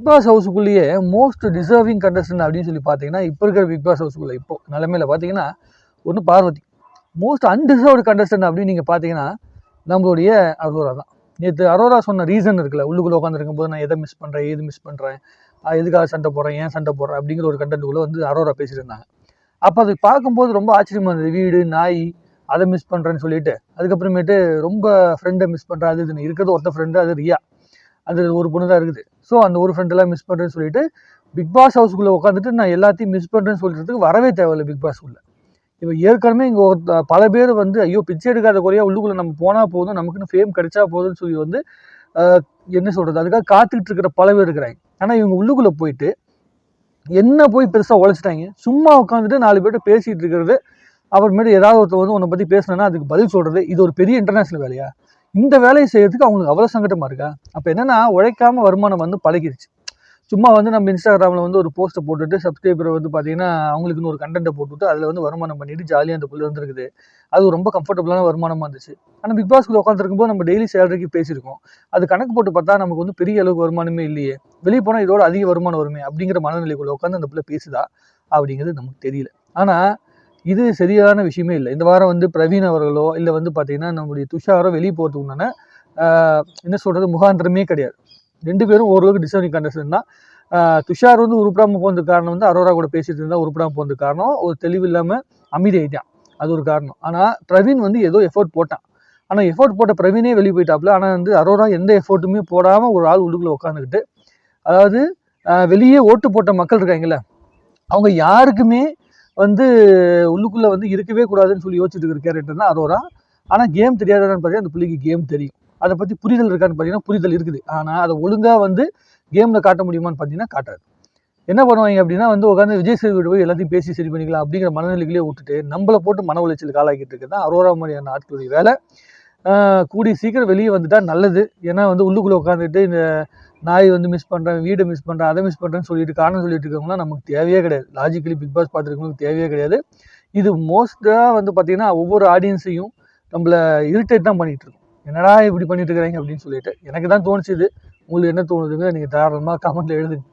Pass ஹவுஸுக்குள்ளேயே most deserving contestant அப்படின்னு சொல்லி பார்த்தீங்கன்னா இப்போ இருக்கிற பிக் பாஸ் ஹவுஸுக்குள்ளே இப்போ நிலைமையில பார்த்தீங்கன்னா ஒன்று பார்வதி. மோஸ்ட் அன்டிசர்வ்டு கண்டஸ்டன்ட் அப்படின்னு நீங்கள் பார்த்தீங்கன்னா நம்மளுடைய அரோரா தான். நேற்று அரோரா சொன்ன ரீசன் இருக்குல்ல, உள்ளுக்குள்ளே உட்காந்துருக்கும் போது நான் எதை மிஸ் பண்ணுறேன், ஏது மிஸ் பண்ணுறேன், எதுக்காக சண்டை போடுறேன், ஏன் சண்டை போடுறேன் அப்படிங்கிற ஒரு கண்டென்ட்டுக்குள்ளே வந்து அரோரா பேசிட்டு இருந்தாங்க. அப்போ அது பார்க்கும்போது ரொம்ப ஆச்சரியமாக இருந்தது. வீடு நாய் அதை மிஸ் பண்ணுறேன்னு சொல்லிட்டு அதுக்கப்புறமேட்டு ரொம்ப ஃப்ரெண்டை மிஸ் பண்ணுறேன், அது இதுன்னு இருக்கிறது ஒருத்த ஃப்ரெண்டு, அது ரியா, அது ஒரு பொண்ணு தான் இருக்குது. ஸோ அந்த ஒரு ஃப்ரெண்டெல்லாம் மிஸ் பண்ணுறேன்னு சொல்லிட்டு பிக் பாஸ் ஹவுஸ்க்குள்ளே உட்காந்துட்டு நான் எல்லாத்தையும் மிஸ் பண்ணுறேன்னு சொல்கிறதுக்கு வரவே தேவையில்லை பிக் பாஸ்க்குள்ளே. இப்போ ஏற்கனவே இங்கே பல பேர் வந்து ஐயோ பிச்சை எடுக்காத குறையா உள்ளுக்குள்ளே நம்ம போனால் போதும், நமக்குன்னு ஃபேம் கிடைச்சா போதும்னு சொல்லி வந்து என்ன சொல்கிறது அதுக்காக காத்துக்கிட்டு இருக்கிற பல பேர் இருக்கிறாங்க. ஆனால் இவங்க உள்ளுக்குள்ளே போயிட்டு என்ன போய் பெருசாக உழைச்சிட்டாங்க. சும்மா உட்காந்துட்டு 4 பேர்கிட்ட பேசிகிட்டு இருக்கிறது, அப்புறமேட்டு ஏதாவது ஒருத்தர் வந்து உன்னை பற்றி பேசினா அதுக்கு பதில் சொல்கிறது, இது ஒரு பெரிய இன்டர்நேஷ்னல் வேலையா? இந்த வேலையை செய்யறதுக்கு அவங்களுக்கு அவ்வளோ சங்கடமாக இருக்கா? அப்போ என்னென்னா உழைக்காமல் வருமானம் வந்து பழகிருச்சு. சும்மா வந்து நம்ம இன்ஸ்டாகிராமில் வந்து ஒரு போஸ்ட்டை போட்டுட்டு சப்ஸ்கிரைபரை வந்து பார்த்தீங்கன்னா அவங்களுக்குன்னு ஒரு கண்டென்ட்டை போட்டுவிட்டு அதில் வந்து வருமானம் பண்ணிட்டு ஜாலியாக அந்த புள்ளி வந்துருக்குது. அது ரொம்ப கம்ஃபர்டபுளான வருமானமாக இருந்துச்சு. ஆனால் பிக் பாஸ்க்குள்ள உட்காந்துருக்கும்போது நம்ம டெய்லி சேலரிக்கு பேசியிருக்கோம். அது கணக்கு போட்டு பார்த்தா நமக்கு வந்து பெரிய அளவுக்கு வருமானமே இல்லையே, வெளியே போனால் இதோட அதிக வருமானம் வருமே அப்படிங்கிற மனநிலைக்குள்ளே உட்காந்து அந்த பிள்ளை பேசுதா அப்படிங்கிறது நமக்கு தெரியல. ஆனால் இது சரியான விஷயமே இல்லை. இந்த வாரம் வந்து பிரவீன் அவர்களோ இல்லை வந்து பார்த்தீங்கன்னா நம்முடைய துஷாரோ வெளியே போகிறதுக்கு உண்டான என்ன சொல்கிறது முகாந்திரமே கிடையாது. 2 பேரும் ஓரளவுக்கு டிசர்விங் கண்டஸ்டன் தான். துஷார் வந்து உருப்படாமல் போனதுக்கு காரணம் வந்து அரோரா கூட பேசிட்டு இருந்தால் உருப்படாமல் போனதுக்கு காரணம் ஒரு தெளிவு இல்லாமல் அமைதி ஆகிட்டான், அது ஒரு காரணம். ஆனால் பிரவீன் வந்து ஏதோ எஃபோர்ட் போட்டான். ஆனால் எஃபோர்ட் போட்ட பிரவீனே வெளியே போயிட்டாப்புல. ஆனால் வந்து அரோரா எந்த எஃபோர்ட்டுமே போடாமல் ஒரு ஆள் உள்ளுக்குள்ளே உட்காந்துக்கிட்டு, அதாவது வெளியே ஓட்டு போட்ட மக்கள் இருக்காங்கல்ல, அவங்க யாருக்குமே வந்து உள்ளுக்குள்ளே வந்து இருக்கவே கூடாதுன்னு சொல்லி யோசிச்சுட்டு இருக்கிற கேரக்டர் தான் அரோரா. ஆனால் கேம் தெரியாதான்னு பார்த்தீங்கன்னா அந்த பிள்ளைக்கு கேம் தெரியும். அதை பற்றி புரிதல் இருக்கான்னு பார்த்தீங்கன்னா புரிதல் இருக்குது. ஆனால் அதை ஒழுங்காக வந்து கேமில் காட்ட முடியுமான்னு பார்த்தீங்கன்னா காட்டாது. என்ன பண்ணுவாங்க அப்படின்னா வந்து உட்காந்து விஜய் சேதுபதி போய் எல்லாத்தையும் பேசி சரி பண்ணிக்கலாம் அப்படிங்கிற மனநிலைகளே விட்டுட்டு நம்மளை போட்டு மன உளைச்சலுக்கு ஆளாக்கிட்டு இருக்குது தான் அரோரா மாதிரியான ஆட்களுடைய வேலை. கூடி சீக்கிரம் வெளியே வந்துட்டா நல்லது. ஏன்னா வந்து உள்ளுக்குள்ளே உட்காந்துட்டு இந்த நாய் வந்து மிஸ் பண்ணுறேன், வீடை மிஸ் பண்ணுறேன், அதை மிஸ் பண்ணுறேன்னு சொல்லிட்டு காரணம் சொல்லிட்டு இருக்கவங்களாம் நமக்கு தேவையே கிடையாது. லாஜிக்கலி பிக் பாஸ் பார்த்துருக்கவங்களுக்கு தேவையே கிடையாது. இது மோஸ்ட்டாக வந்து பார்த்திங்கன்னா ஒவ்வொரு ஆடியன்ஸையும் நம்மளை இரிட்டேட் தான் பண்ணிகிட்டு இருக்கோம். என்னடா இப்படி பண்ணிட்டு இருக்கிறாங்க அப்படின்னு சொல்லிட்டு எனக்கு தான் தோணுச்சு. இது உங்களுக்கு என்ன தோணுதுங்க நீங்கள் தாராளமாக கமெண்ட்டில் எழுதுங்க.